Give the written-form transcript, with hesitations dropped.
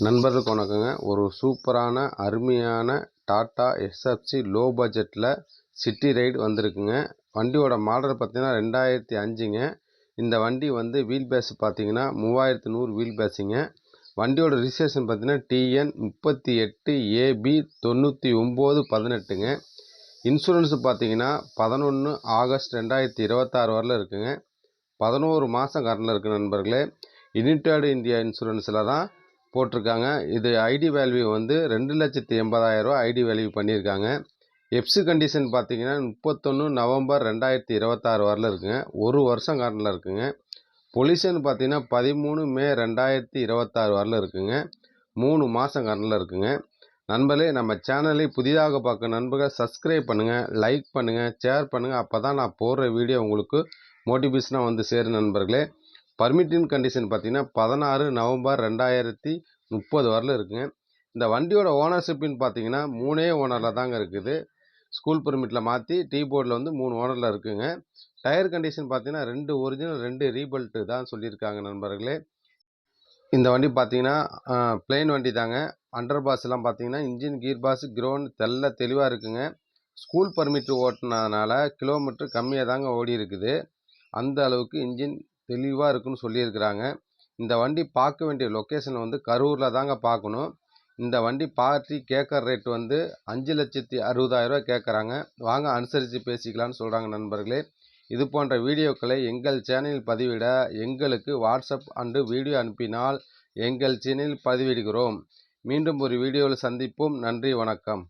நண்பர்களுக்கு வணக்கங்க. ஒரு சூப்பரான அருமையான டாடா எஸ்எஃப்சி லோ பட்ஜெட்டில் சிட்டி ரைடு வந்திருக்குங்க. வண்டியோட மாடல் பார்த்தீங்கன்னா 2005ங்க. இந்த வண்டி வந்து வீல் பேஸ் பார்த்தீங்கன்னா 3100 வீல் பேஸுங்க. வண்டியோட ரிஜிஸ்ட்ரேஷன் பார்த்தீங்கன்னா TN 38AB 9918ங்க. இன்சூரன்ஸ் பார்த்தீங்கன்னா 11 ஆகஸ்ட் 2026 வரல இருக்குங்க. 11 மாதம் கரண்டில் இருக்குது நண்பர்களே. யுனைடெட் இந்தியா இன்சூரன்ஸில் தான் போட்டிருக்காங்க. இது ஐடி வேல்யூ வந்து 2,80,000 ரூபா ஐடி வேல்யூ பண்ணியிருக்காங்க. எஃப்சி கண்டிஷன் பார்த்தீங்கன்னா 31 நவம்பர் 2026 வரல இருக்குங்க. ஒரு வருஷம் கரண்டில் இருக்குங்க. பொல்யூஷன் பார்த்தீங்கன்னா 13 மே 2026 வரல இருக்குங்க. 3 மாதம் கரண்டில் இருக்குங்க. நண்பர்களே, நம்ம சேனலை புதிதாக பார்க்க நண்பர்கள் சப்ஸ்கிரைப் பண்ணுங்கள், லைக் பண்ணுங்கள், ஷேர் பண்ணுங்கள். அப்போ தான் நான் போடுற வீடியோ உங்களுக்கு மோட்டிவேஷனாக வந்து சேரும் நண்பர்களே. பர்மிட்டின் கண்டிஷன் பார்த்தீங்கன்னா 16 நவம்பர் 2030 வரல இருக்குங்க. இந்த வண்டியோட ஓனர்ஷிப்னு பார்த்தீங்கன்னா 3 ஓனரில் தாங்க இருக்குது. ஸ்கூல் பர்மிட்டில் மாற்றி டீ போர்டில் வந்து 3 ஓனரில் இருக்குங்க. டயர் கண்டிஷன் பார்த்தீங்கன்னா 2 ஒரிஜினல் 2 ரீபல்ட்டு தான் சொல்லியிருக்காங்க நண்பர்களே. இந்த வண்டி பார்த்தீங்கன்னா பிளெயின் வண்டி தாங்க. அண்டர் பாஸ்லாம் பார்த்தீங்கன்னா இன்ஜின் கீர் பாஸ் கிரௌண்ட் தெளிவாக இருக்குங்க. ஸ்கூல் பர்மிட் ஓட்டினதுனால கிலோமீட்டர் கம்மியாக தாங்க ஓடி இருக்குது. அந்த அளவுக்கு இன்ஜின் தெளிவாக இருக்குன்னு சொல்லியிருக்கிறாங்க. இந்த வண்டி பார்க்க வேண்டிய லொக்கேஷன் வந்து கரூரில் தாங்க பார்க்கணும். இந்த வண்டி பார்ட்டி கேட்குற ரேட் வந்து 5,60,000 ரூபா கேட்குறாங்க. வாங்க அனுசரித்து பேசிக்கலான்னு சொல்கிறாங்க நண்பர்களே. இது போன்ற வீடியோக்களை எங்கள் சேனலில் பதிவிட எங்களுக்கு வாட்ஸ்அப் அண்டு வீடியோ அனுப்பினால் எங்கள் சேனலில் பதிவிடுகிறோம். மீண்டும் ஒரு வீடியோவில் சந்திப்போம். நன்றி, வணக்கம்.